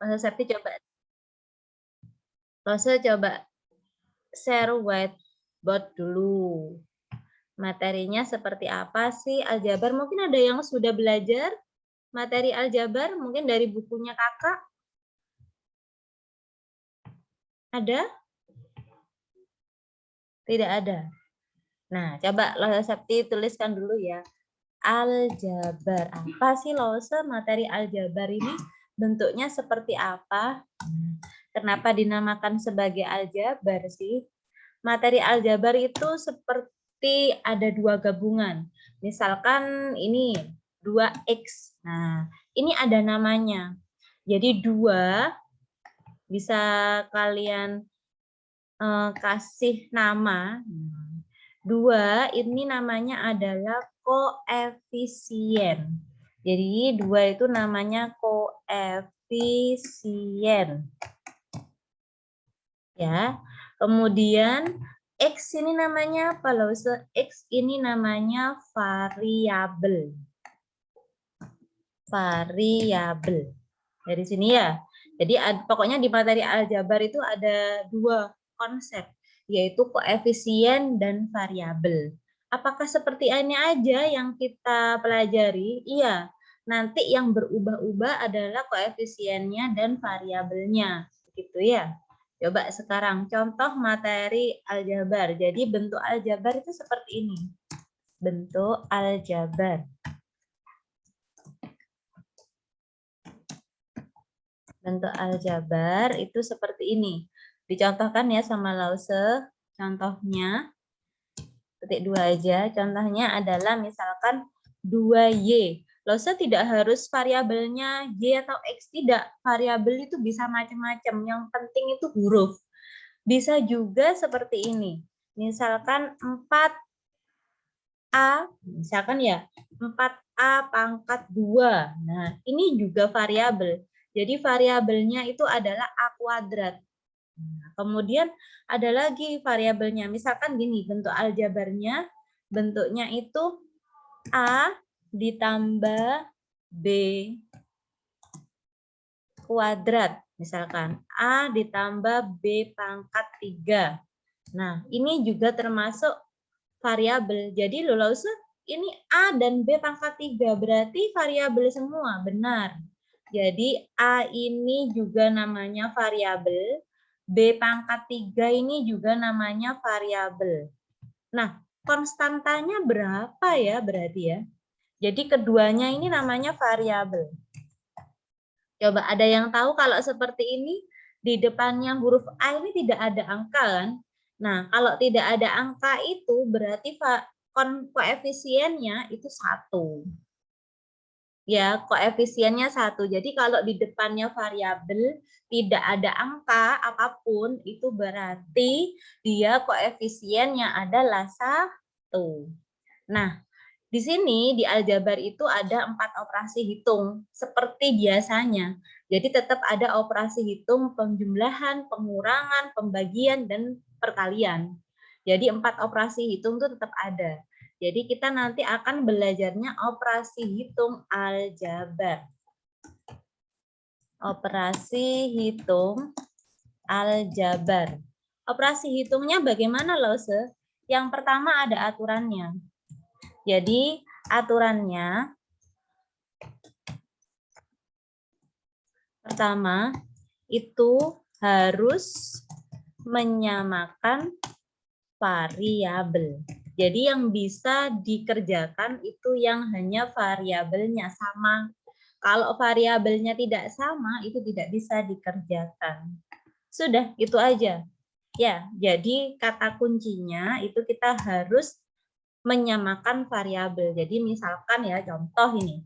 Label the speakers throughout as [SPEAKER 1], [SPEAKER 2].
[SPEAKER 1] Mas Septi coba share whiteboard dulu. Materinya seperti apa sih aljabar? Mungkin ada yang sudah belajar materi aljabar, mungkin dari bukunya kakak. Ada? Tidak ada. Nah, coba Lose Septi tuliskan dulu ya. Aljabar. Apa sih Lose materi aljabar ini? Bentuknya seperti apa? Kenapa dinamakan sebagai aljabar sih? Materi aljabar itu seperti ada dua gabungan. Misalkan ini 2X. Nah, ini ada namanya. Jadi 2 bisa kalian kasih nama. 2 ini namanya adalah koefisien. Jadi 2 itu namanya koefisien. Ya. Kemudian X ini namanya apa loh? X ini namanya variabel. Variabel. Dari sini ya. Jadi pokoknya di materi aljabar itu ada dua konsep, yaitu koefisien dan variabel. Apakah seperti ini aja yang kita pelajari? Iya. Nanti yang berubah-ubah adalah koefisiennya dan variabelnya. Begitu ya. Coba sekarang contoh materi aljabar. Jadi bentuk aljabar itu seperti ini. Bentuk aljabar. Bentuk aljabar itu seperti ini. Dicontohkan ya sama Lause. Contohnya, petik 2 aja. Contohnya adalah misalkan 2Y. Lause tidak harus variabelnya Y atau X. Tidak. Variabel itu bisa macam-macam. Yang penting itu huruf. Bisa juga seperti ini. Misalkan 4A. Misalkan ya, 4A pangkat 2. Nah, ini juga variabel. Jadi variabelnya itu adalah A kuadrat. Nah, kemudian ada lagi variabelnya. Misalkan gini, bentuk aljabarnya, bentuknya itu A ditambah B kuadrat. Misalkan A ditambah B pangkat 3. Nah, ini juga termasuk variabel. Jadi Lause, ini A dan B pangkat 3. Berarti variabel semua. Benar. Jadi A ini juga namanya variabel, B pangkat 3 ini juga namanya variabel. Nah, konstantanya berapa ya berarti ya? Jadi keduanya ini namanya variabel. Coba ada yang tahu kalau seperti ini di depannya huruf A ini tidak ada angka kan? Nah, kalau tidak ada angka itu berarti koefisiennya itu 1. Ya, koefisiennya 1. Jadi kalau di depannya variabel tidak ada angka apapun, itu berarti dia koefisiennya adalah 1. Nah, di sini di aljabar itu ada 4 operasi hitung seperti biasanya. Jadi tetap ada operasi hitung penjumlahan, pengurangan, pembagian, dan perkalian. Jadi 4 operasi hitung itu tetap ada. Jadi kita nanti akan belajarnya operasi hitung aljabar. Operasi hitung aljabar. Operasi hitungnya bagaimana, Lause? Yang pertama ada aturannya. Jadi aturannya pertama itu harus menyamakan variabel. Jadi yang bisa dikerjakan itu yang hanya variabelnya sama. Kalau variabelnya tidak sama, itu tidak bisa dikerjakan. Sudah, itu aja. Ya, jadi kata kuncinya itu kita harus menyamakan variabel. Jadi misalkan ya, contoh ini.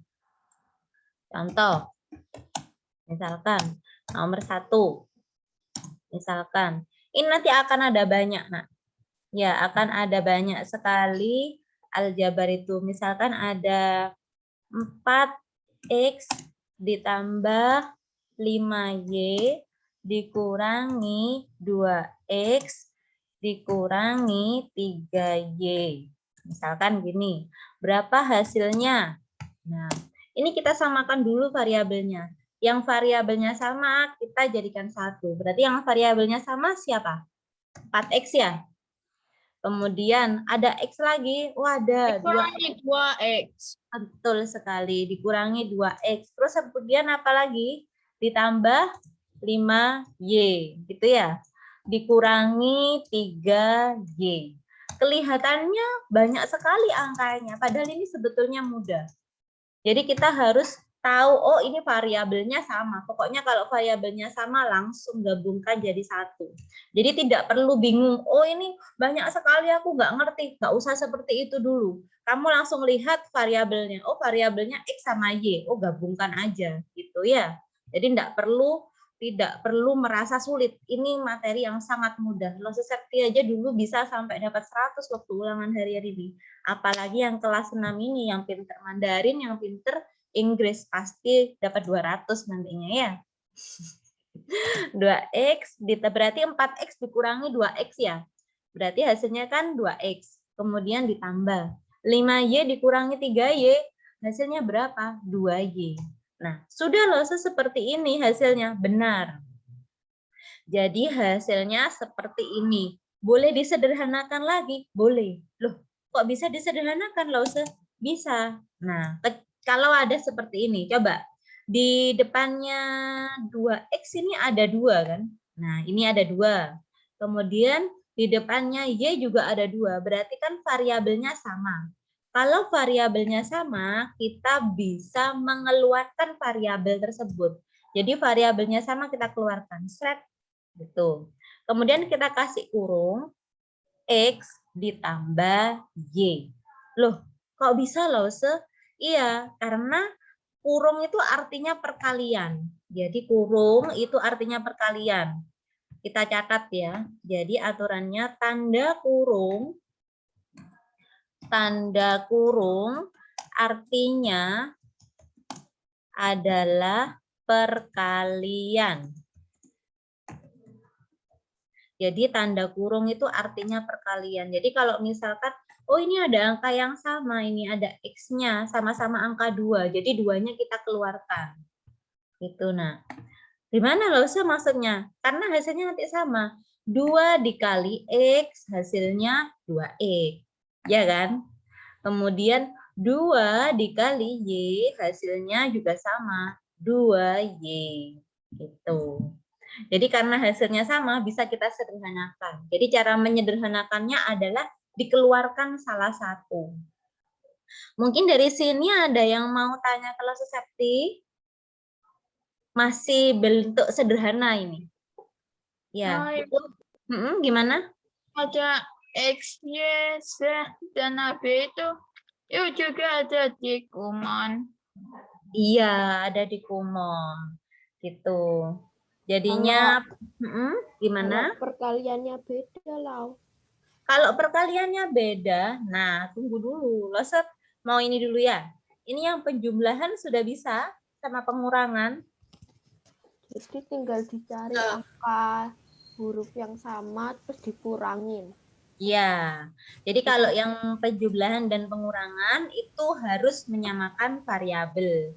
[SPEAKER 1] Contoh. Misalkan nomor 1. Misalkan ini nanti akan ada banyak, Nak. Ya, akan ada banyak sekali aljabar itu. Misalkan ada 4X ditambah 5Y dikurangi 2X dikurangi 3Y. Misalkan gini, berapa hasilnya? Nah, ini kita samakan dulu variabelnya. Yang variabelnya sama kita jadikan 1. Berarti yang variabelnya sama siapa? 4X ya. Kemudian ada X lagi. Oh, ada 2X.
[SPEAKER 2] 2X.
[SPEAKER 1] Betul sekali. Dikurangi 2X. Terus kemudian apa lagi? Ditambah 5Y. Gitu ya. Dikurangi 3Y. Kelihatannya banyak sekali angkanya. Padahal ini sebetulnya mudah. Jadi kita harus tahu, oh ini variabelnya sama. Pokoknya kalau variabelnya sama langsung gabungkan jadi 1. Jadi tidak perlu bingung, oh ini banyak sekali aku nggak ngerti. Nggak usah seperti itu dulu. Kamu langsung lihat variabelnya, oh variabelnya X sama Y, oh gabungkan aja gitu ya. Jadi tidak perlu merasa sulit. Ini materi yang sangat mudah. Lo Septi aja dulu bisa sampai dapat 100 waktu ulangan harian ini. Apalagi yang kelas 6 ini, yang pinter Mandarin, yang pinter Inggris, pasti dapat 200 nantinya ya. 2X, berarti 4X dikurangi 2X ya. Berarti hasilnya kan 2X. Kemudian ditambah. 5Y dikurangi 3Y, hasilnya berapa? 2Y. Nah, sudah loh seperti ini hasilnya. Benar. Jadi hasilnya seperti ini. Boleh disederhanakan lagi? Boleh. Loh, kok bisa disederhanakan loh? Bisa. Nah, kalau ada seperti ini, coba. Di depannya 2X ini ada 2 kan? Nah, ini ada 2. Kemudian di depannya Y juga ada 2. Berarti kan variabelnya sama. Kalau variabelnya sama, kita bisa mengeluarkan variabel tersebut. Jadi variabelnya sama kita keluarkan. Set. Gitu. Kemudian kita kasih kurung X ditambah Y. Loh, kok bisa loh, Iya, karena kurung itu artinya perkalian. Jadi kurung itu artinya perkalian. Kita catat ya. Jadi aturannya tanda kurung artinya adalah perkalian. Jadi tanda kurung itu artinya perkalian. Jadi kalau misalkan, oh ini ada angka yang sama, ini ada X-nya, sama-sama angka 2. Jadi 2-nya kita keluarkan. Itu nah. Gimana loh maksudnya? Karena hasilnya nanti sama. 2 dikali X hasilnya 2X. Ya kan? Kemudian 2 dikali Y hasilnya juga sama. 2Y. Gitu. Jadi karena hasilnya sama, bisa kita sederhanakan. Jadi cara menyederhanakannya adalah dikeluarkan salah satu. Mungkin dari sini ada yang mau tanya kalau Septi? Masih bentuk sederhana ini. Ya, itu gimana?
[SPEAKER 2] Ada X, Y, Z, dan AB itu juga ada di Kumon.
[SPEAKER 1] Iya, ada di Kumon. Gitu. Jadinya gimana?
[SPEAKER 3] Kalau perkaliannya beda, Lau.
[SPEAKER 1] Kalau perkaliannya beda, nah tunggu dulu. Loset mau ini dulu ya. Ini yang penjumlahan sudah bisa sama pengurangan.
[SPEAKER 3] Jadi tinggal dicari angka huruf yang sama terus dikurangin.
[SPEAKER 1] Ya, jadi kalau yang penjumlahan dan pengurangan itu harus menyamakan variabel.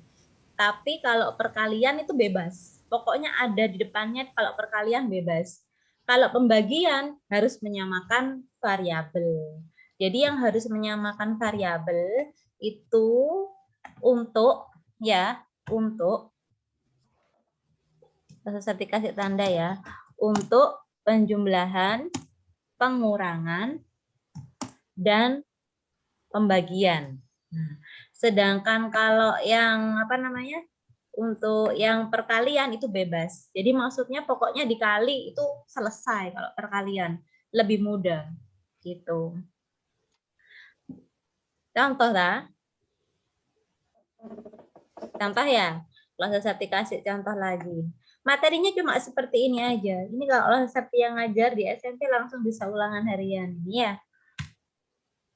[SPEAKER 1] Tapi kalau perkalian itu bebas. Pokoknya ada di depannya kalau perkalian bebas. Kalau pembagian harus menyamakan variabel. Jadi yang harus menyamakan variabel itu untuk saya kasih tanda ya, untuk penjumlahan, pengurangan, dan pembagian. Nah, sedangkan kalau yang untuk yang perkalian itu bebas. Jadi maksudnya pokoknya dikali itu selesai kalau perkalian. Lebih mudah. Gitu. Contoh lah. Contoh ya. Kalau saya kasih contoh lagi. Materinya cuma seperti ini aja. Ini kalau Septi yang ngajar di SMP langsung bisa ulangan harian. Ini ya.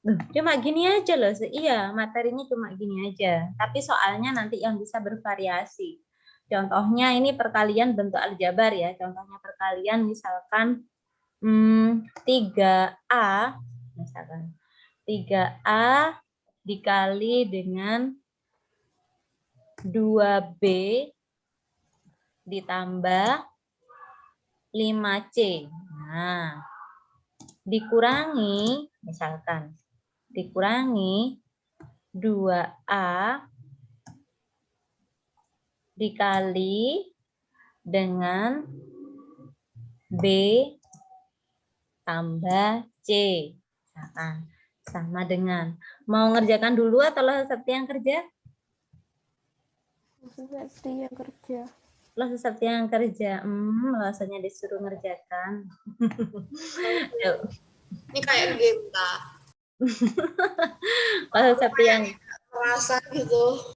[SPEAKER 1] Cuma gini aja loh. Iya, materinya cuma gini aja. Tapi soalnya nanti yang bisa bervariasi. Contohnya ini perkalian bentuk aljabar ya. Contohnya perkalian misalkan 3A. Misalkan 3A dikali dengan 2B ditambah 5C. Nah, dikurangi, misalkan, dikurangi 2A dikali dengan B tambah C. Misalkan, sama dengan. Mau ngerjakan dulu atau Sakti yang kerja?
[SPEAKER 3] Seperti yang kerja.
[SPEAKER 1] Sakti yang kerja. Rasanya disuruh ngerjakan. Yuk.
[SPEAKER 4] Ini kayak game lah.
[SPEAKER 1] Sakti yang
[SPEAKER 4] Merasa gitu.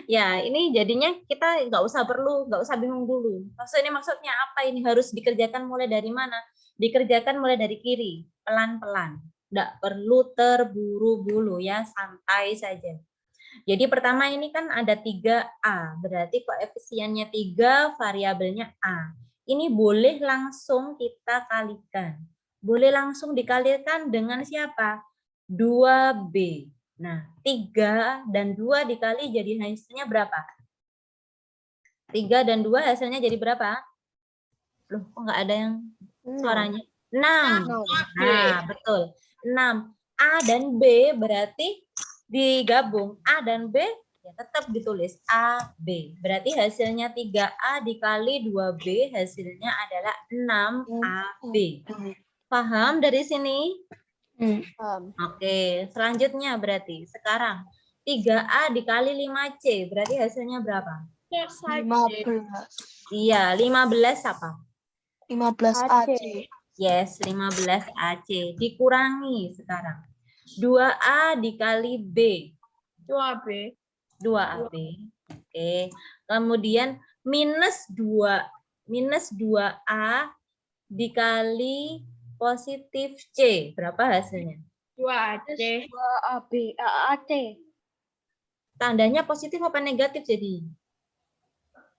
[SPEAKER 1] ya, ini jadinya kita nggak usah bingung dulu. Maksudnya apa ini? Harus dikerjakan mulai dari mana? Dikerjakan mulai dari kiri, pelan-pelan. Nggak perlu terburu-buru ya, santai saja. Jadi pertama ini kan ada 3A, berarti koefisiennya 3, variabelnya A. Ini boleh langsung kita kalikan. Boleh langsung dikalikan dengan siapa? 2B. Nah, 3 dan 2 dikali jadi hasilnya berapa? 3 dan 2 hasilnya jadi berapa? Loh, kok nggak ada yang suaranya? 6. Nah, betul. 6. A dan B berarti digabung. A dan B ya tetap ditulis A, B. Berarti hasilnya 3A dikali 2B hasilnya adalah 6AB. Paham dari sini? Oke, selanjutnya berarti sekarang 3A dikali 5C, berarti hasilnya berapa?
[SPEAKER 4] 15.
[SPEAKER 1] Iya, 15 apa?
[SPEAKER 4] 15 AC.
[SPEAKER 1] Yes, 15 AC. Dikurangi sekarang. 2A dikali B.
[SPEAKER 2] 2B.
[SPEAKER 1] 2AB. Oke. Kemudian minus 2A dikali positif C. Berapa hasilnya?
[SPEAKER 2] 2AC.
[SPEAKER 3] 2AB, AAC.
[SPEAKER 1] Tandanya positif apa negatif jadi?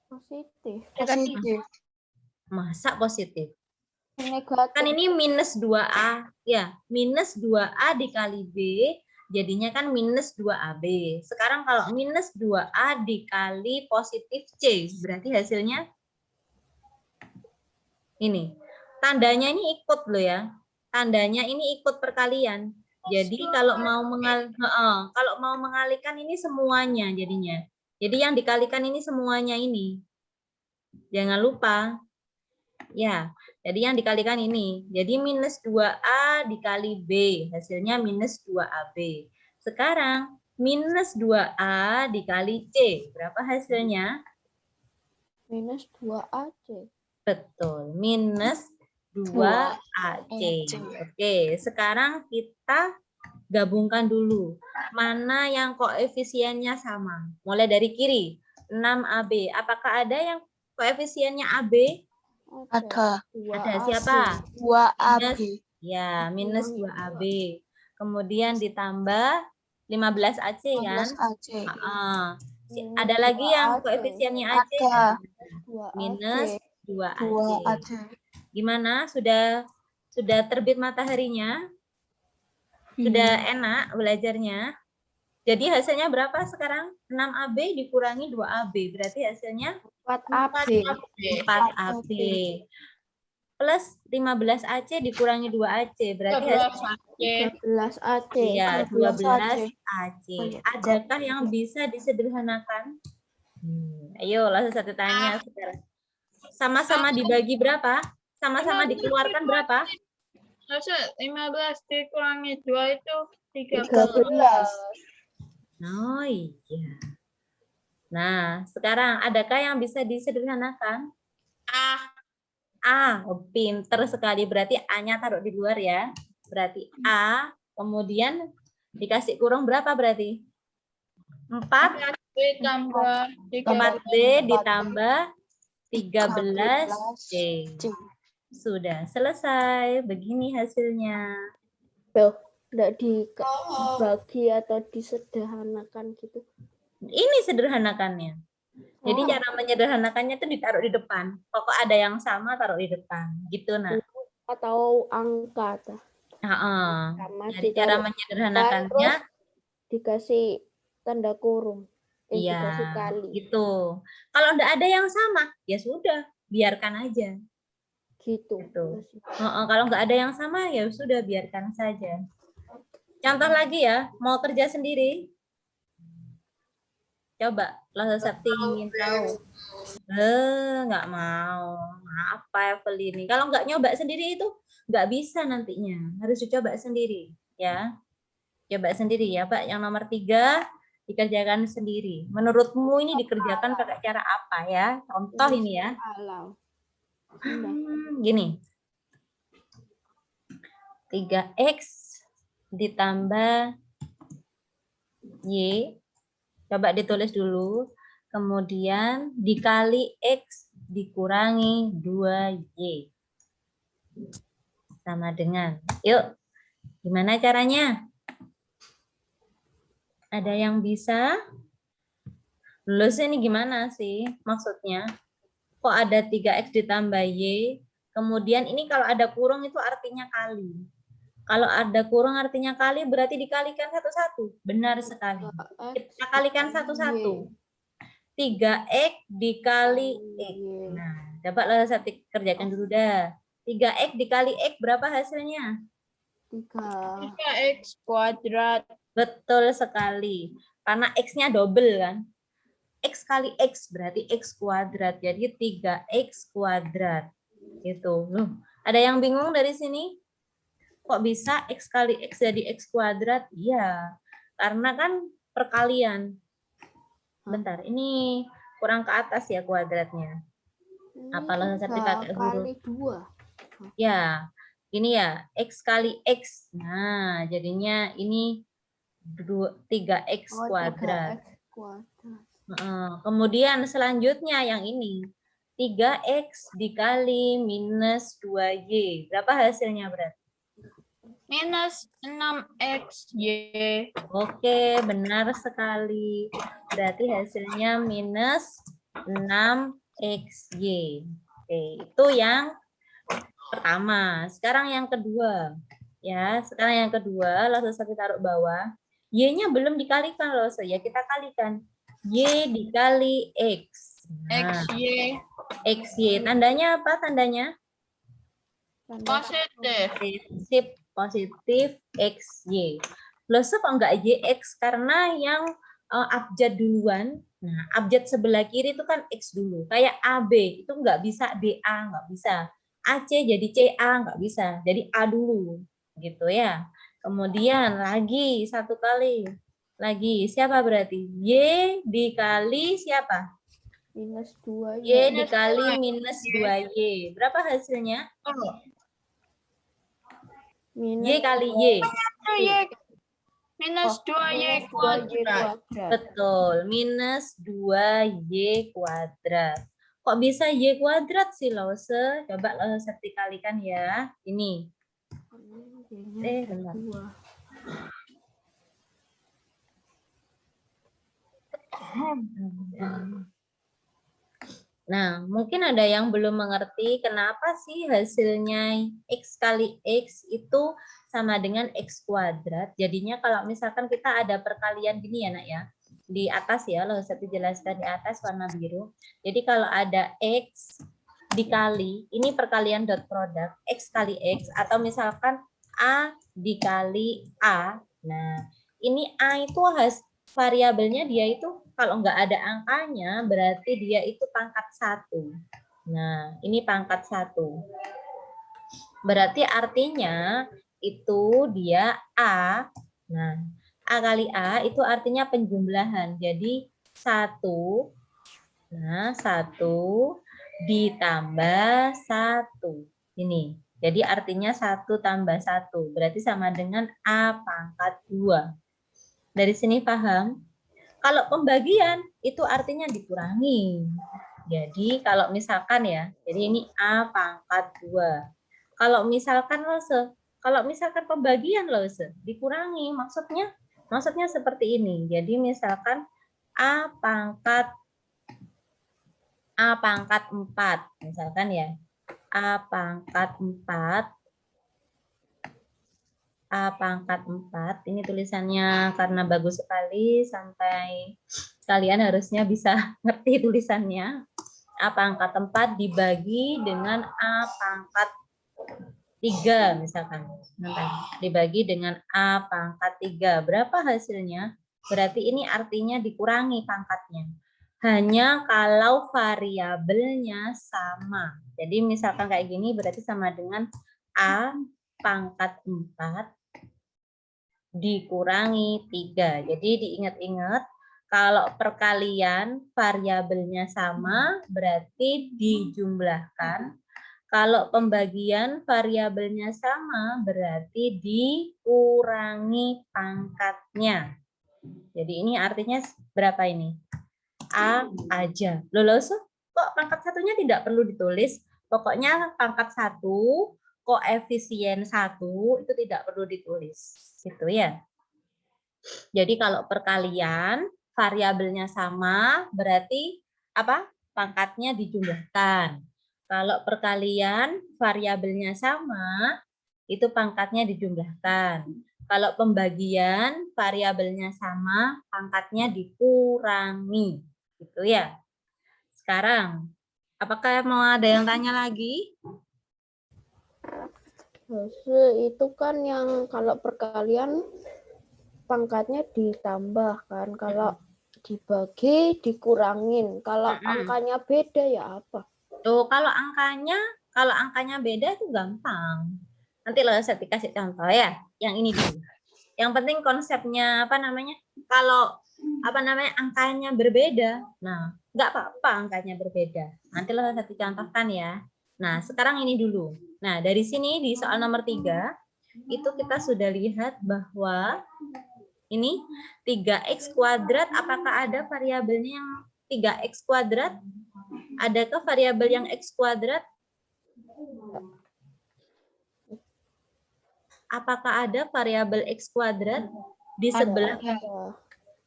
[SPEAKER 3] Positif.
[SPEAKER 4] Positif.
[SPEAKER 1] Masa positif?
[SPEAKER 3] Negatif.
[SPEAKER 1] Kan ini minus 2A. Ya, minus 2A dikali B, jadinya kan minus 2AB. Sekarang kalau minus 2A dikali positif C, berarti hasilnya ini. Tandanya ini ikut loh ya. Tandanya ini ikut perkalian. Jadi kalau mau mengalihkan ini semuanya jadinya. Jadi yang dikalikan ini semuanya ini. Jangan lupa. Ya, jadi yang dikalikan ini. Jadi minus 2A dikali B. Hasilnya minus 2AB. Sekarang minus 2A dikali C. Berapa hasilnya?
[SPEAKER 3] Minus 2AC.
[SPEAKER 1] Betul, minus 2AC. Oke, sekarang kita gabungkan dulu. Mana yang koefisiennya sama? Mulai dari kiri, 6AB. Apakah ada yang koefisiennya AB?
[SPEAKER 4] Ada.
[SPEAKER 1] Ada siapa?
[SPEAKER 4] 2AB.
[SPEAKER 1] Ya, minus 2AB. Kemudian ditambah 15AC kan?
[SPEAKER 4] 15 AC.
[SPEAKER 1] Ada lagi yang koefisiennya AC?
[SPEAKER 4] Ada.
[SPEAKER 1] Minus 2AC.
[SPEAKER 4] 2 AC.
[SPEAKER 1] Gimana? Sudah terbit mataharinya? Sudah enak belajarnya? Jadi hasilnya berapa sekarang? 6AB dikurangi 2AB. Berarti hasilnya
[SPEAKER 3] 4AB.
[SPEAKER 1] 4AB. Plus 15AC dikurangi 2AC. Berarti hasilnya
[SPEAKER 3] 13AC.
[SPEAKER 1] iya,
[SPEAKER 4] 12
[SPEAKER 1] 12AC. Adakah yang bisa disederhanakan? Ayo, langsung satu tanya sekarang. Sama-sama dibagi berapa? Sama-sama dikeluarkan berapa?
[SPEAKER 2] Maksud 15 dikurangi 2 itu 13.
[SPEAKER 3] 13.
[SPEAKER 1] Oh iya. Nah, sekarang adakah yang bisa disederhanakan? A. Oh, pinter sekali. Berarti A-nya taruh di luar ya. Berarti A, kemudian dikasih kurung berapa berarti? 4. 4D ditambah 13C. Sudah selesai. Begini hasilnya.
[SPEAKER 3] Tidak dibagi atau disederhanakan gitu.
[SPEAKER 1] Ini sederhanakannya. Jadi cara menyederhanakannya itu ditaruh di depan. Pokok ada yang sama taruh di depan. Gitu, nah.
[SPEAKER 3] Atau angka.
[SPEAKER 1] Jadi cara menyederhanakannya
[SPEAKER 3] dikasih tanda kurung.
[SPEAKER 1] Iya,
[SPEAKER 3] dikasih kali.
[SPEAKER 1] gitu. Kalau enggak ada yang sama, ya sudah, biarkan aja.
[SPEAKER 3] Gitu.
[SPEAKER 1] Gitu. Kalau nggak ada yang sama, ya sudah, biarkan saja. Contoh lagi ya, mau kerja sendiri? Coba, Loh Septi ingin tahu. Nggak mau. Apa Evelyn ini? Kalau nggak nyoba sendiri itu nggak bisa nantinya. Harus dicoba sendiri, ya. Coba sendiri ya, Pak. Yang nomor 3 dikerjakan sendiri. Menurutmu ini dikerjakan pakai cara apa ya? Contoh ini ya.
[SPEAKER 3] Alam.
[SPEAKER 1] Gini. 3x ditambah y. Coba ditulis dulu. Kemudian dikali x dikurangi 2y. Sama dengan. Yuk, gimana caranya? Ada yang bisa? Lulus ini gimana sih maksudnya? Kok ada 3x ditambah y? Kemudian ini kalau ada kurung itu artinya kali. Kalau ada kurung artinya kali, berarti dikalikan satu-satu. Benar sekali. Kita kalikan satu-satu. 3x dikali x. Nah, coba saya kerjakan dulu dah. 3x dikali x berapa hasilnya?
[SPEAKER 2] 3x kuadrat.
[SPEAKER 1] Betul sekali. Karena x-nya double kan. X kali x berarti x kuadrat. Jadi 3x kuadrat. Gitu. Loh, ada yang bingung dari sini? Kok bisa x kali x jadi x kuadrat? Iya. Karena kan perkalian. Bentar, ini kurang ke atas ya kuadratnya. Apalah saya pakai huruf.
[SPEAKER 3] Kali 2.
[SPEAKER 1] Ya, ini ya, x kali x. Nah, jadinya ini 3x kuadrat.
[SPEAKER 3] 3x kuadrat.
[SPEAKER 1] Kemudian selanjutnya yang ini. 3x dikali minus 2y. Berapa hasilnya berarti?
[SPEAKER 2] Minus 6xy.
[SPEAKER 1] Oke, benar sekali. Berarti hasilnya minus 6xy. Oke, itu yang pertama. Sekarang yang kedua. Ya, sekarang yang kedua, langsung saya taruh bawah. Y-nya belum dikalikan loh, ya kita kalikan. Y dikali X. Nah,
[SPEAKER 2] xy
[SPEAKER 1] XY. Tandanya apa tandanya?
[SPEAKER 2] positif.
[SPEAKER 1] Positif XY. Loh, kok enggak YX? Karena yang abjad duluan, nah abjad sebelah kiri itu kan X dulu. Kayak AB, itu enggak bisa BA, enggak bisa. AC jadi CA, enggak bisa. Jadi A dulu, gitu ya. Kemudian lagi satu kali. Lagi, siapa berarti? Y dikali siapa?
[SPEAKER 3] Minus 2y.
[SPEAKER 1] Y dikali minus 2Y. Berapa hasilnya? Y kali Y.
[SPEAKER 2] Minus 2y kuadrat.
[SPEAKER 1] Betul, minus 2Y kuadrat. Kok bisa Y kuadrat sih, Lause? Coba Lause dikalikan ya. Ini. Bentar. Nah, mungkin ada yang belum mengerti kenapa sih hasilnya X kali X itu sama dengan X kuadrat. Jadinya kalau misalkan kita ada perkalian gini ya, Nak ya. Di atas ya, loh saya jelaskan di atas warna biru. Jadi kalau ada X dikali, ini perkalian dot product, X kali X, atau misalkan A dikali A. Nah, ini A itu variabelnya dia itu kalau nggak ada angkanya berarti dia itu pangkat 1. Nah, ini pangkat 1. Berarti artinya itu dia A. Nah, A kali A itu artinya penjumlahan. Jadi 1. Nah, 1 ditambah 1. Ini. Jadi artinya 1 tambah 1. Berarti sama dengan A pangkat 2. Dari sini paham? Kalau pembagian itu artinya dikurangi. Jadi kalau misalkan ya, jadi ini A pangkat 2. Kalau misalkan pembagian dikurangi, maksudnya seperti ini. Jadi misalkan A pangkat 4, misalkan ya. A pangkat 4 A pangkat 4. Ini tulisannya karena bagus sekali sampai kalian harusnya bisa ngerti tulisannya. A pangkat 4 dibagi dengan A pangkat 3 misalkan. Dibagi dengan A pangkat 3. Berapa hasilnya? Berarti ini artinya dikurangi pangkatnya. Hanya kalau variabelnya sama. Jadi misalkan kayak gini berarti sama dengan A pangkat 4 dikurangi 3. Jadi diingat-ingat kalau perkalian variabelnya sama berarti dijumlahkan. Kalau pembagian variabelnya sama berarti dikurangi pangkatnya. Jadi ini artinya berapa ini? A aja. Loh, kok pangkat satunya tidak perlu ditulis? Pokoknya pangkat 1, koefisien 1 itu tidak perlu ditulis. Gitu ya. Jadi kalau perkalian variabelnya sama berarti apa? Pangkatnya dijumlahkan. Kalau perkalian variabelnya sama itu pangkatnya dijumlahkan. Kalau pembagian variabelnya sama, pangkatnya dikurangi. Gitu ya. Sekarang, apakah mau ada yang tanya lagi?
[SPEAKER 3] Itu kan yang kalau perkalian pangkatnya ditambah kan, kalau dibagi dikurangin. Kalau angkanya beda ya apa?
[SPEAKER 1] Tuh, kalau angkanya beda itu gampang. Nanti lo saya dikasih contoh ya. Yang ini dulu. Yang penting konsepnya apa namanya? Kalau apa namanya angkanya berbeda, nah nggak apa-apa angkanya berbeda. Nanti lo saya contohkan ya. Nah sekarang ini dulu. Nah dari sini di soal nomor 3 itu kita sudah lihat bahwa ini 3x kuadrat. Apakah ada variabelnya yang 3x kuadrat? Adakah variabel yang x kuadrat? Apakah ada variabel x kuadrat di sebelah?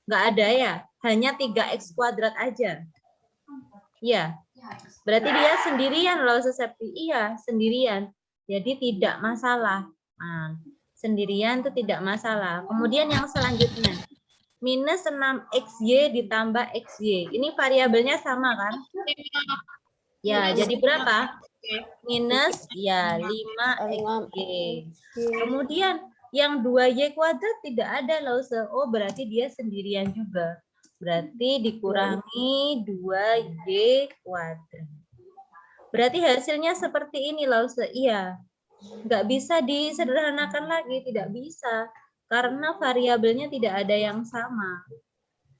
[SPEAKER 1] Nggak ada ya, hanya 3x kuadrat aja. Iya, berarti dia sendirian loh, seperti iya sendirian. Jadi tidak masalah. Nah, sendirian itu tidak masalah. Kemudian yang selanjutnya, minus 6xy ditambah xy. Ini variabelnya sama kan? Ya, jadi berapa? Minus ya 5xy. Kemudian yang 2y kuadrat tidak ada loh. Oh, berarti dia sendirian juga. Berarti dikurangi 2y kuadrat. Berarti hasilnya seperti ini loh. Iya. Nggak bisa disederhanakan lagi, tidak bisa. Karena variabelnya tidak ada yang sama.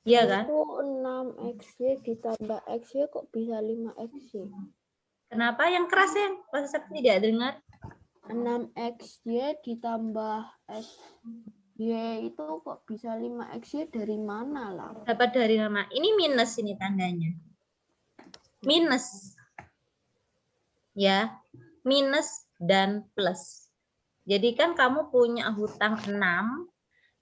[SPEAKER 1] Iya kan?
[SPEAKER 3] Itu 6xy ditambah xy kok bisa 5xy?
[SPEAKER 1] Kenapa yang keras ya? Proses tidak dengar.
[SPEAKER 3] 6xy ditambah xy itu kok bisa 5xy dari mana lah?
[SPEAKER 1] Dapat dari nama. Ini minus ini tandanya. Minus. Ya. Minus dan plus. Jadi kan kamu punya hutang 6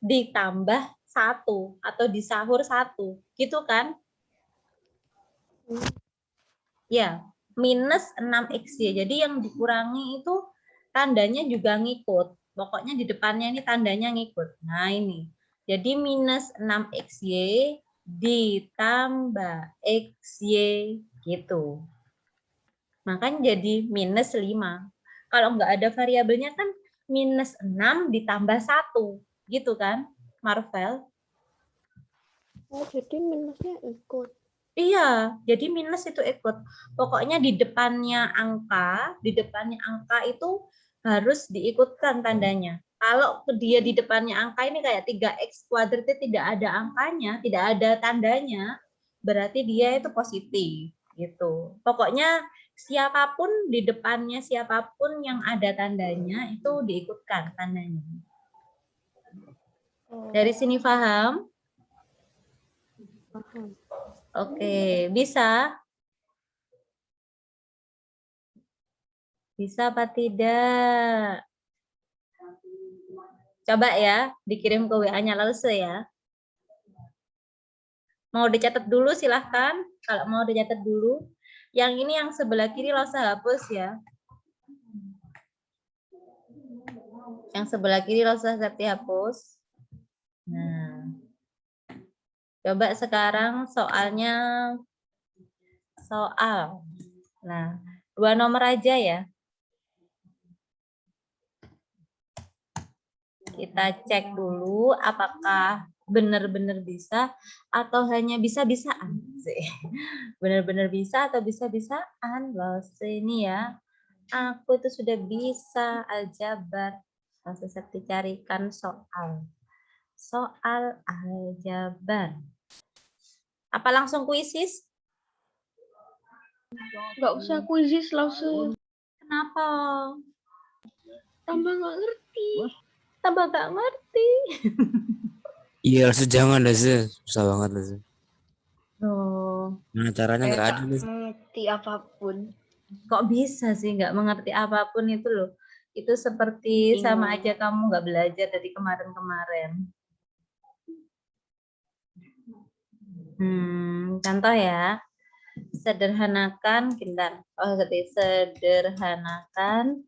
[SPEAKER 1] ditambah 1 atau disahur 1. Gitu kan? Ya. Minus 6xy. Jadi yang dikurangi itu tandanya juga ngikut. Pokoknya di depannya ini tandanya ngikut. Nah ini. Jadi minus 6xy ditambah xy gitu. Makanya jadi minus 5. Kalau nggak ada variabelnya kan minus 6 ditambah 1. Gitu kan, Marvel?
[SPEAKER 3] Oh, jadi minusnya ikut.
[SPEAKER 1] Iya, jadi minus itu ikut. Pokoknya di depannya angka itu harus diikutkan tandanya. Kalau dia di depannya angka ini kayak 3x kuadratnya tidak ada angkanya, tidak ada tandanya, berarti dia itu positif gitu. Pokoknya siapapun di depannya siapapun yang ada tandanya itu diikutkan tandanya. Dari sini paham?
[SPEAKER 3] Paham.
[SPEAKER 1] Oke, bisa? Bisa apa tidak? Coba ya, dikirim ke WA-nya Lause ya. Mau dicatat dulu silahkan. Kalau mau dicatat dulu. Yang ini yang sebelah kiri Lause hapus ya. Yang sebelah kiri Lause Septi hapus. Nah, coba sekarang soalnya soal. Nah, 2 nomor aja ya. Kita cek dulu apakah benar-benar bisa atau hanya bisa-bisaan sih. Benar-benar bisa atau bisa-bisaan loh ini ya. Aku itu sudah bisa aljabar. Langsung saya carikan soal. Soal aljabar. Apa langsung kuisis?
[SPEAKER 3] Nggak usah kuisis, Lause.
[SPEAKER 1] Kenapa?
[SPEAKER 3] Tambah nggak ngerti.
[SPEAKER 1] Tambah gak ngerti.
[SPEAKER 5] Iya, Lause jangan Lause. Susah banget Lause.
[SPEAKER 1] Loh,
[SPEAKER 5] Nah, caranya nggak ada Lause.
[SPEAKER 3] Ngerti apapun.
[SPEAKER 1] kok bisa sih nggak mengerti apapun itu loh. Itu seperti sama aja kamu nggak belajar dari kemarin-kemarin. Contoh ya. Sederhanakan kita. Sederhanakan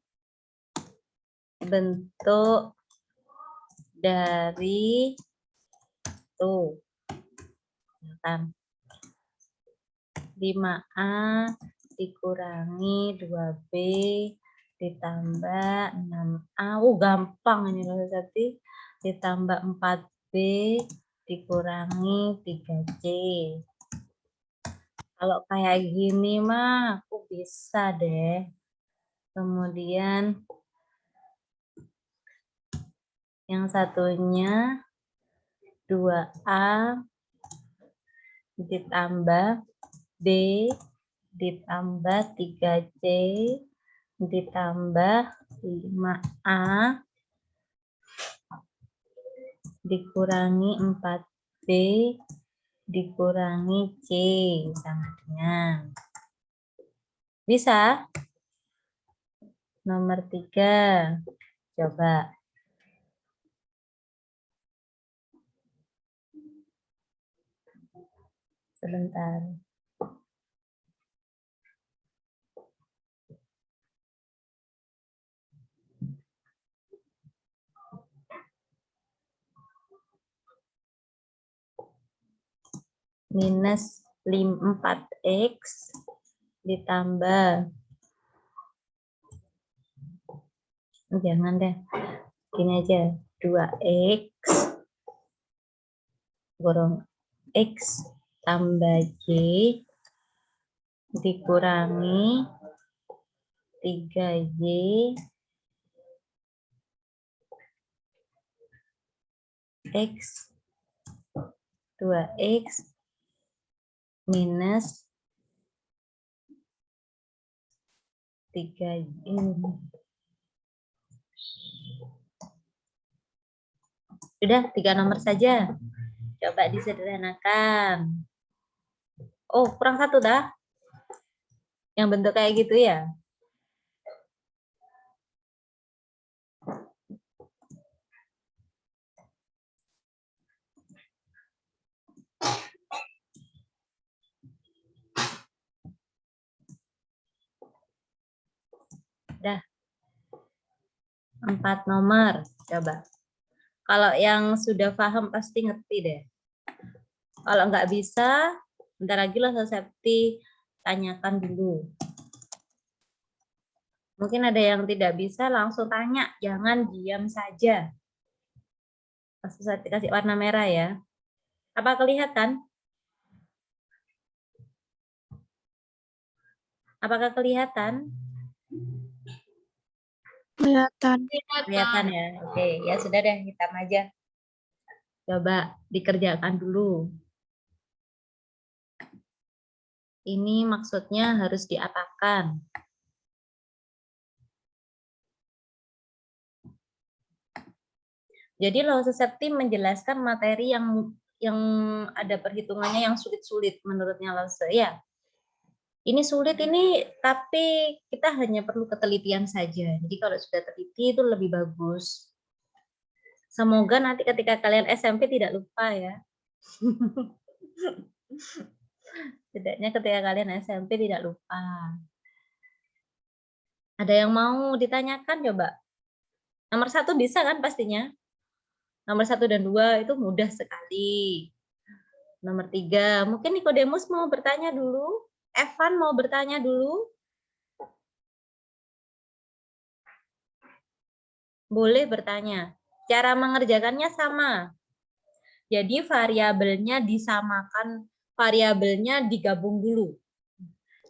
[SPEAKER 1] bentuk dari tuh. Kan 5A dikurangi 2B ditambah 6A. Gampang ini loh Sati. Ditambah 4B dikurangi 3C. Kalau kayak gini mah aku bisa deh. Kemudian yang satunya 2A ditambah B ditambah 3C ditambah 5A dikurangi 4B dikurangi C sama dengan. Bisa? Nomor 3. Coba. Sebentar. Minus 4x ditambah. Jangan deh. Gini aja. 2x kurang x tambah y dikurangi 3y x 2x minus 3y. Sudah 3 nomor saja. Coba disederhanakan. Oh, kurang 1 dah. Yang bentuk kayak gitu ya. Dah. 4 nomor. Coba. Kalau yang sudah paham pasti ngerti deh. Kalau nggak bisa, bentar lagi lah Septi tanyakan dulu. Mungkin ada yang tidak bisa, langsung tanya. Jangan diam saja. Langsung saya kasih warna merah ya. Apa kelihatan? Apakah kelihatan?
[SPEAKER 4] Kelihatan.
[SPEAKER 1] Kelihatan ya. Oke, ya sudah deh, hitam aja. Coba dikerjakan dulu. Ini maksudnya harus diapakan. Jadi Lause Septi menjelaskan materi yang ada perhitungannya yang sulit-sulit menurutnya Lause ya. Ini sulit ini, tapi kita hanya perlu ketelitian saja. Jadi kalau sudah teliti itu lebih bagus. Semoga nanti ketika kalian SMP tidak lupa ya. Setidaknya ketika kalian SMP tidak lupa. Ada yang mau ditanyakan coba? Nomor 1 bisa kan pastinya? Nomor 1 dan 2 itu mudah sekali. Nomor 3, mungkin Nikodemus mau bertanya dulu. Evan mau bertanya dulu. Boleh bertanya. Cara mengerjakannya sama. Jadi variabelnya disamakan, variabelnya digabung dulu.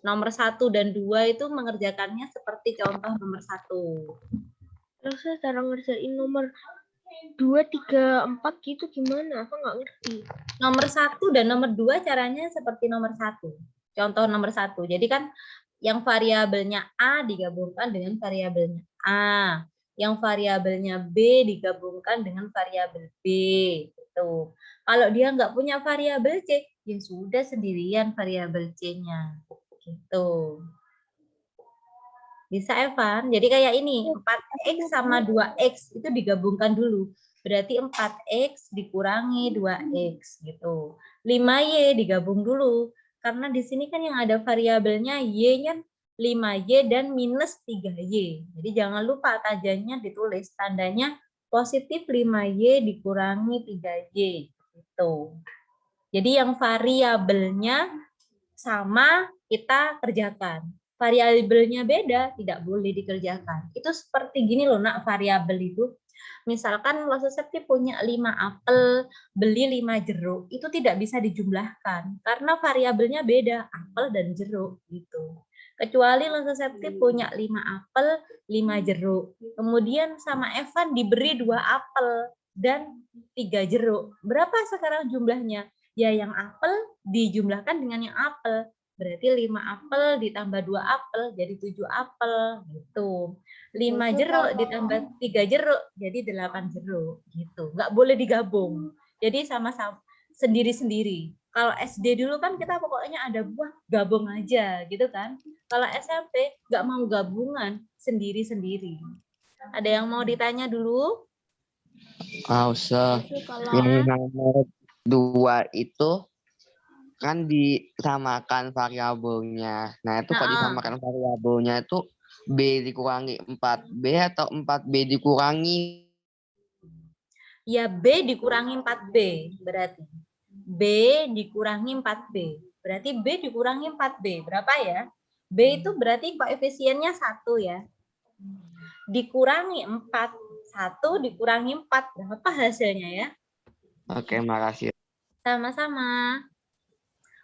[SPEAKER 1] Nomor 1 dan 2 itu mengerjakannya seperti contoh nomor 1.
[SPEAKER 3] Terus cara ngerjain nomor 2, 3, 4 gitu gimana? Aku nggak ngerti.
[SPEAKER 1] Nomor 1 dan nomor 2 caranya seperti nomor 1. Contoh nomor 1. Jadi kan yang variabelnya A digabungkan dengan variabelnya A. Yang variabelnya B digabungkan dengan variabel B. Gitu. Kalau dia nggak punya variabel C, ya sudah sendirian variabel C-nya. Gitu. Bisa, Evan? Jadi kayak ini, 4X sama 2X itu digabungkan dulu. Berarti 4X dikurangi 2X gitu. 5Y digabung dulu. Karena di sini kan yang ada variabelnya Y-nya 5Y dan minus 3Y. Jadi jangan lupa tajanya ditulis. Tandanya positif 5Y dikurangi 3Y. Gitu. Jadi yang variabelnya sama kita kerjakan. Variabelnya beda, tidak boleh dikerjakan. Itu seperti gini loh nak, variabel itu. Misalkan Lososepti punya 5 apel, beli 5 jeruk, itu tidak bisa dijumlahkan karena variabelnya beda, apel dan jeruk gitu. Kecuali Lososepti punya 5 apel, 5 jeruk. Kemudian sama Evan diberi 2 apel dan 3 jeruk. Berapa sekarang jumlahnya? Ya yang apel dijumlahkan dengan yang apel. Berarti 5 apel ditambah 2 apel jadi 7 apel gitu. 5 jeruk ditambah 3 jeruk jadi 8 jeruk gitu. Nggak boleh digabung. Jadi sama-sama sendiri-sendiri. Kalau SD dulu kan kita pokoknya ada buah gabung aja gitu kan. Kalau SMP nggak mau gabungan, sendiri-sendiri. Ada yang mau ditanya dulu?
[SPEAKER 5] Usah.
[SPEAKER 3] Kalau
[SPEAKER 5] Yang nomor 2 itu kan disamakan variabelnya. Nah, itu kok disamakan variabelnya itu B dikurangi 4B atau 4B dikurangi?
[SPEAKER 1] Ya B dikurangi 4B berarti. B dikurangi 4B. Berarti B dikurangi 4B. Berapa ya? B itu berarti koefisiennya 1 ya. Dikurangi 4. 1 dikurangi 4. Berapa hasilnya ya?
[SPEAKER 5] Oke, makasih.
[SPEAKER 1] Sama-sama.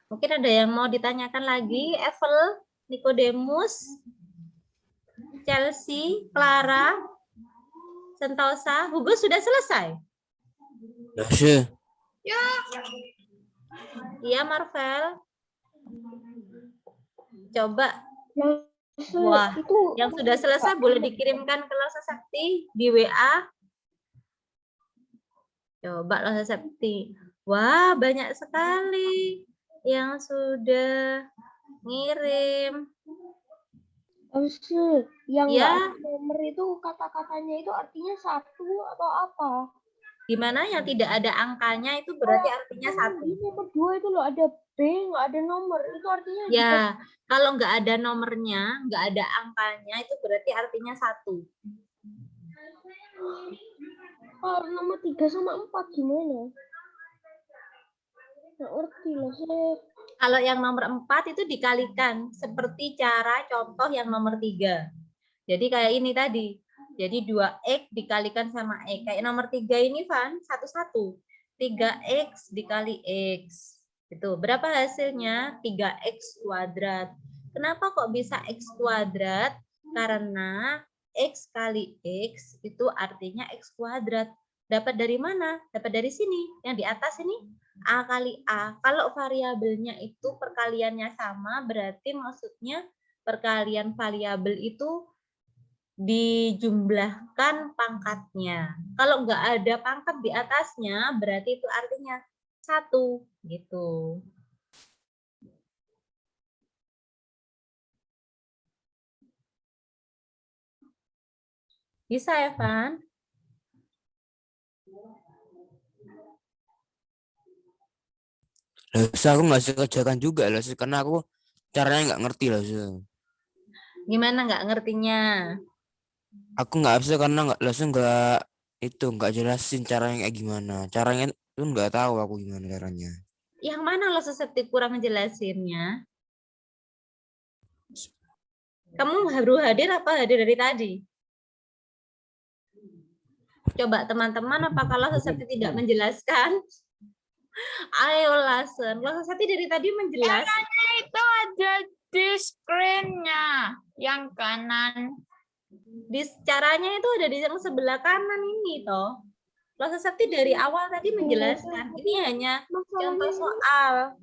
[SPEAKER 1] Mungkin ada yang mau ditanyakan lagi. Evel, Nikodemus, Chelsea, Clara, Sentosa, Hugo sudah selesai?
[SPEAKER 5] Lose.
[SPEAKER 1] Iya, Marvel. Coba.
[SPEAKER 3] Wah,
[SPEAKER 1] itu yang sudah selesai boleh dikirimkan ke Lososepti di WA. Coba Lososepti. Wah, banyak sekali yang sudah ngirim.
[SPEAKER 3] yang
[SPEAKER 1] Ya.
[SPEAKER 3] nggak ada nomor itu kata-katanya itu artinya 1 atau apa?
[SPEAKER 1] Gimana yang tidak ada angkanya itu berarti artinya 1.
[SPEAKER 3] Di nomor 2 itu loh ada B, nggak ada nomor. Itu artinya
[SPEAKER 1] Ya, kalau nggak ada nomornya, nggak ada angkanya itu berarti artinya 1.
[SPEAKER 3] kalau nomor 3 sama 4 gimana? Nggak ngerti lah saya.
[SPEAKER 1] Kalau yang nomor 4 itu dikalikan seperti cara contoh yang nomor 3. Jadi kayak ini tadi. Jadi 2X dikalikan sama X. Kayak nomor 3 ini, Van, 1-1. 3X dikali X. Itu berapa hasilnya? 3X kuadrat. Kenapa kok bisa X kuadrat? Karena X kali X itu artinya X kuadrat. Dapat dari mana? Dapat dari sini. Yang di atas ini A kali A. Kalau variabelnya itu perkaliannya sama, berarti maksudnya perkalian variabel itu dijumlahkan pangkatnya. Kalau nggak ada pangkat di atasnya, berarti itu artinya 1. Gitu. Bisa, Evan?
[SPEAKER 5] Lose, aku nggak bisa kerjakan juga, Lose, karena aku caranya nggak ngerti, Lose.
[SPEAKER 1] Gimana nggak ngertinya?
[SPEAKER 6] Aku nggak bisa karena nggak langsung nggak jelasin caranya kayak gimana. Caranya itu nggak tahu aku gimana caranya.
[SPEAKER 1] Yang mana lo suscepti kurang jelasinnya? Kamu baru hadir apa hadir dari tadi? Coba teman-teman, apa kalau suscepti tidak menjelaskan? Ayo Lasen, lo suscepti dari tadi menjelaskan.
[SPEAKER 2] Itu ada di screen-nya yang kanan.
[SPEAKER 1] Caranya itu ada di yang sebelah kanan ini toh. Lo suscepti dari awal tadi menjelaskan. Ini hanya contoh soal.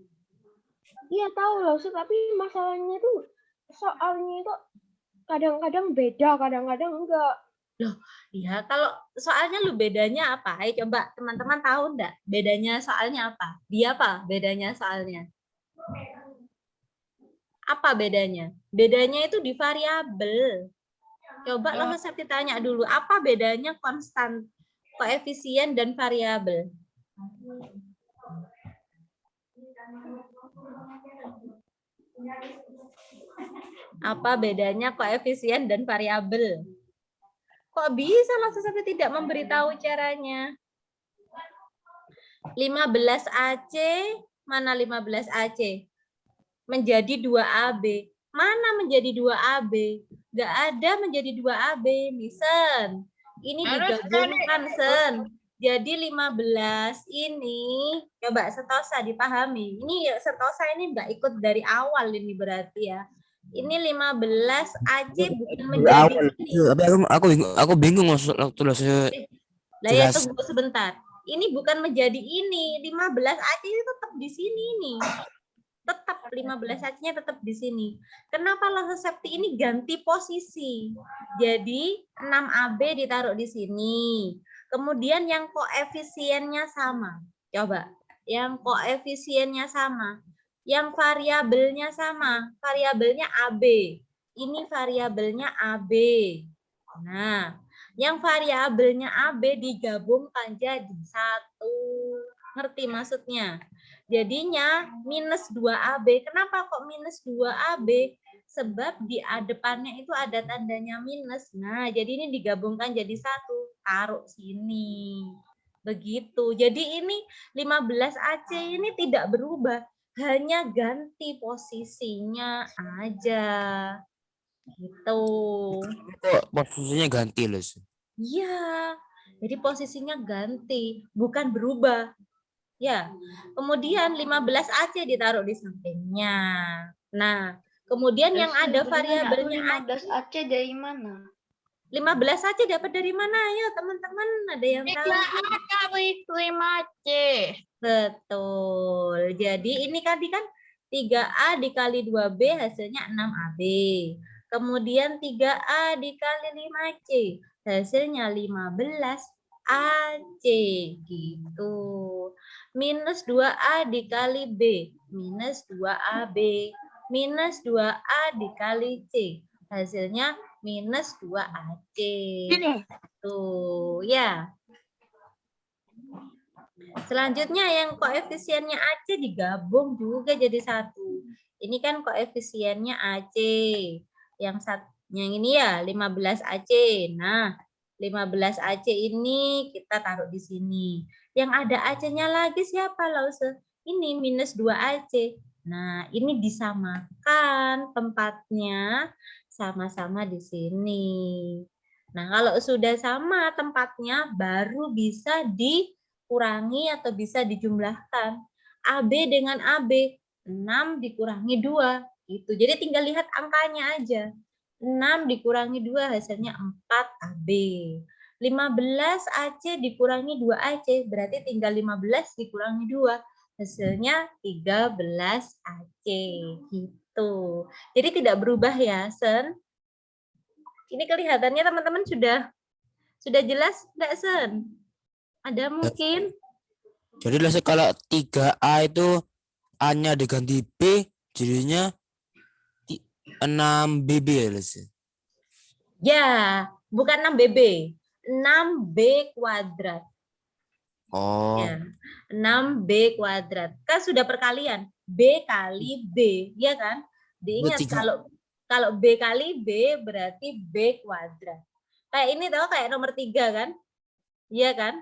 [SPEAKER 3] Iya tahu loh, tapi masalahnya tuh soalnya itu kadang-kadang beda, kadang-kadang enggak.
[SPEAKER 1] Loh, ya kalau soalnya lu bedanya apa? Ayo coba teman-teman tahu enggak bedanya soalnya apa? Dia apa bedanya soalnya? Apa bedanya? Bedanya itu di variabel. Coba lo suscepti tanya dulu, apa bedanya konstan, koefisien dan variabel? Apa bedanya koefisien dan variabel? Kok bisa lo suscepti tidak memberitahu caranya? 15AC, mana 15AC? Menjadi 2AB. Mana menjadi 2AB? Nggak ada menjadi 2AB, Nisen. Ini digabungkan, Sen. Jadi 15 ini, coba setosa dipahami. Ini setosa ini nggak ikut dari awal ini berarti ya. Ini 15 AC bukan menjadi ini.
[SPEAKER 6] Tapi aku bingung waktu
[SPEAKER 1] Lah ya tunggu sebentar. Ini bukan menjadi ini. 15 AC itu tetap di sini nih. Tetap 15 AC-nya tetap di sini. Kenapa lo suscepti ini ganti posisi? Jadi 6AB ditaruh di sini. Kemudian yang koefisiennya sama. Coba, yang koefisiennya sama. Yang variabelnya sama. Variabelnya AB. Ini variabelnya AB. Nah, yang variabelnya AB digabungkan jadi 1. Ngerti maksudnya? Jadinya minus 2AB. Kenapa kok minus 2AB? Sebab di depannya itu ada tandanya minus. Nah, jadi ini digabungkan jadi 1. Taruh sini. Begitu. Jadi ini 15AC ini tidak berubah. Hanya ganti posisinya aja. Gitu.
[SPEAKER 6] Kok posisinya ganti loh.
[SPEAKER 1] Iya. Jadi posisinya ganti, bukan berubah. Ya, kemudian 15 AC ditaruh di sampingnya. Nah, kemudian yang ada variabelnya
[SPEAKER 4] 15 AC dari mana?
[SPEAKER 1] 15 AC dapat dari mana? Ayo teman-teman, ada yang tahu?
[SPEAKER 2] 3A kali 5C.
[SPEAKER 1] Betul. Jadi ini tadi kan 3A dikali 2B hasilnya 6AB. Kemudian 3A dikali 5C hasilnya 15AC gitu. Minus 2A dikali B, minus 2AB. Minus 2A dikali C, hasilnya minus 2AC. Tuh, ya. Selanjutnya yang koefisiennya AC digabung juga jadi 1. Ini kan koefisiennya AC. Yang ini ya 15 AC. Nah, 15 AC ini kita taruh di sini. Yang ada AC-nya lagi siapa, Lause? Ini minus 2 AC. Nah, ini disamakan tempatnya sama-sama di sini. Nah, kalau sudah sama tempatnya baru bisa dikurangi atau bisa dijumlahkan. AB dengan AB, 6 dikurangi 2. Gitu. Jadi tinggal lihat angkanya aja. 6 dikurangi 2 hasilnya 4AB. 15 AC dikurangi 2 AC, berarti tinggal 15 dikurangi 2, hasilnya 13 AC. Gitu. Jadi tidak berubah ya, Sen? Ini kelihatannya teman-teman sudah jelas enggak, Sen? Ada mungkin?
[SPEAKER 6] Jadi kalau 3A itu A-nya diganti B, jadinya 6BB ya, Les?
[SPEAKER 1] Ya, bukan 6BB. 6B kuadrat.
[SPEAKER 6] Oh.
[SPEAKER 1] Ya, 6B kuadrat. Kan sudah perkalian. B kali B, ya kan? Diingat kalau B kali B berarti B kuadrat. Kayak ini tahu kayak nomor 3 kan? Iya kan?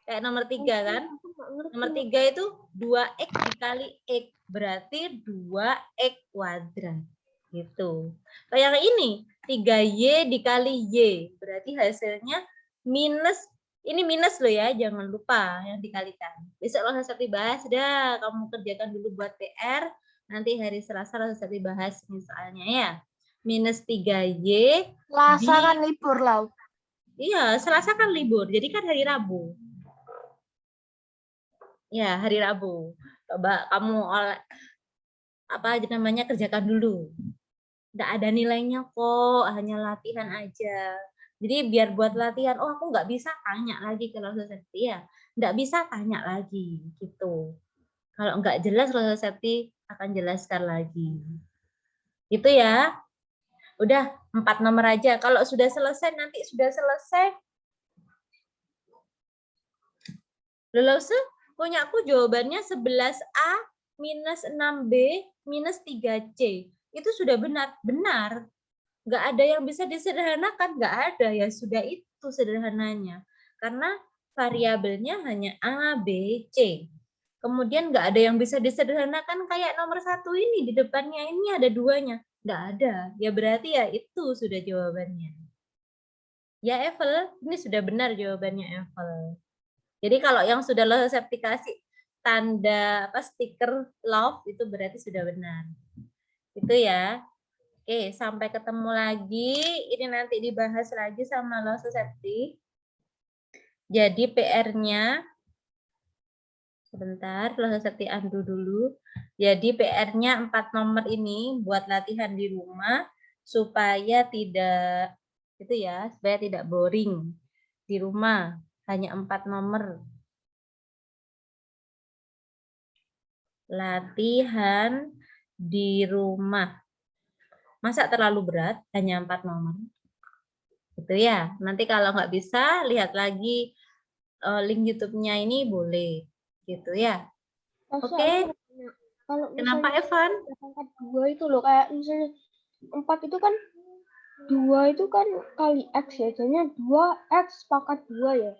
[SPEAKER 1] Kayak nomor 3 kan?
[SPEAKER 3] Aku nggak ngerti.
[SPEAKER 1] Nomor 3 itu 2x dikali x. Berarti 2x kuadrat. Gitu. Kalau yang ini 3y dikali y. Berarti hasilnya minus. Ini minus loh ya. Jangan lupa yang dikalikan. Besok Loh Sakti bahas dah. Kamu kerjakan dulu buat PR. Nanti hari Selasa Loh Sakti bahas misalnya ya. Minus 3y.
[SPEAKER 4] Selasa kan libur, Lau.
[SPEAKER 1] Iya, Selasa kan libur. Jadi kan hari Rabu. Ya, hari Rabu. Coba kamu apa aja namanya kerjakan dulu. Nggak ada nilainya kok, hanya latihan aja. Jadi biar buat latihan, oh aku nggak bisa tanya lagi ke Loh Sakti ya. Nggak bisa tanya lagi gitu. Kalau nggak jelas Loh Sakti akan jelaskan lagi. Gitu ya. Udah 4 nomor aja. Kalau sudah selesai nanti sudah selesai. Lulus punya aku jawabannya 11A minus 6B minus 3C. Itu sudah benar. Benar. Nggak ada yang bisa disederhanakan. Nggak ada. Ya sudah itu sederhananya. Karena variabelnya hanya A, B, C. Kemudian nggak ada yang bisa disederhanakan kayak nomor 1 ini. Di depannya ini ada 2-nya. Nggak ada. Ya berarti ya itu sudah jawabannya. Ya Evel, ini sudah benar jawabannya Evel. Jadi kalau yang sudah Loh Sakti kasih tanda apa stiker love itu berarti sudah benar. Itu ya. Oke, sampai ketemu lagi. Ini nanti dibahas lagi sama Loh Sakti. Jadi PR-nya sebentar, Loh Sakti undo dulu. Jadi PR-nya 4 nomor ini buat latihan di rumah supaya tidak itu ya, supaya tidak boring di rumah. Hanya 4 nomor. Latihan di rumah. Masa terlalu berat? Hanya 4 nomor. Gitu ya. Nanti kalau nggak bisa, lihat lagi link YouTube-nya ini boleh. Gitu ya. Oke.
[SPEAKER 3] Kalau
[SPEAKER 1] Kenapa,
[SPEAKER 3] misalnya
[SPEAKER 1] Evan?
[SPEAKER 3] pangkat 2 itu loh, kayak misalnya 4 itu kan 2 itu kan kali X ya. Jadinya 2X pangkat 2 ya.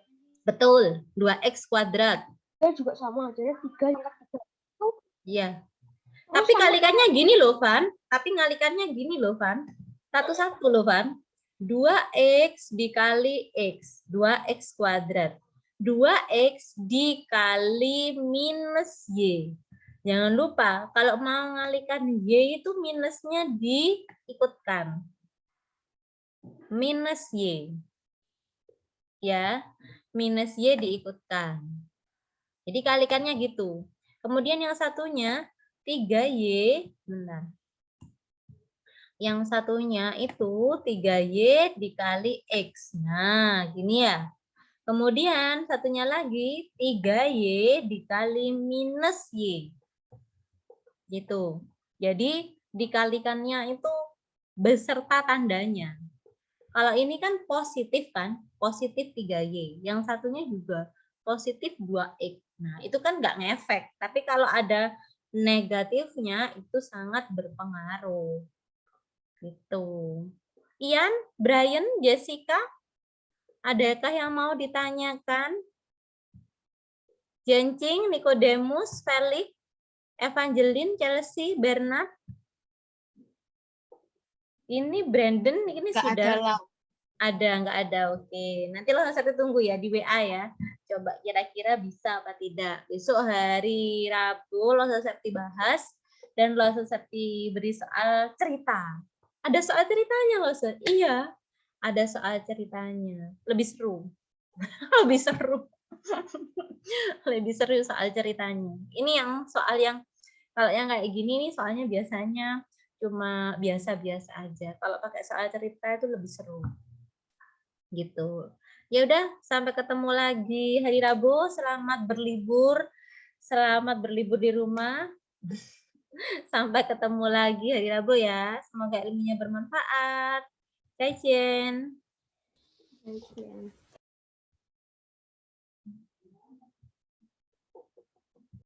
[SPEAKER 1] Betul. 2x kuadrat.
[SPEAKER 3] Saya juga sama, jadinya 3 pangkat 3.
[SPEAKER 1] Iya.
[SPEAKER 3] Terus
[SPEAKER 1] Tapi
[SPEAKER 3] sama
[SPEAKER 1] kalikannya gini loh, Van. Tapi ngalikannya gini loh, Van. 1-1 loh, Van. 2x dikali x. 2x kuadrat. 2x dikali minus y. Jangan lupa, kalau mau ngalikan y itu minusnya diikutkan. Minus y. Ya, minus y diikutkan. Jadi kalikannya gitu. Kemudian yang satunya 3y, benar. Yang satunya itu 3y dikali x. Nah, gini ya. Kemudian satunya lagi 3y dikali minus y. Gitu. Jadi dikalikannya itu beserta tandanya. Kalau ini kan positif kan, positif 3y. Yang satunya juga positif 2x. Nah, itu kan nggak ngefek. Tapi kalau ada negatifnya itu sangat berpengaruh. Gitu. Ian, Brian, Jessica, adakah yang mau ditanyakan? Jencing, Nicodemus, Felix, Evangeline, Chelsea, Bernard. Ini Brandon, ini
[SPEAKER 4] Nggak
[SPEAKER 1] sudah
[SPEAKER 4] ada, Lau.
[SPEAKER 1] ada, nggak ada. Oke, nanti Loh Sakti tunggu ya di WA ya. Coba kira-kira bisa apa tidak. Besok hari Rabu Loh Sakti bahas dan Loh Sakti beri soal cerita. Ada soal ceritanya Loh Sakti. Iya, ada soal ceritanya. Lebih seru. Lebih seru. Lebih seru soal ceritanya. Ini yang soal yang kalau yang kayak gini nih soalnya biasanya cuma biasa-biasa aja. Kalau pakai soal cerita itu lebih seru. Gitu. Ya udah, sampai ketemu lagi hari Rabu. Selamat berlibur. Selamat berlibur di rumah. Sampai ketemu lagi hari Rabu ya. Semoga ilmunya bermanfaat. Zaijian.
[SPEAKER 3] X.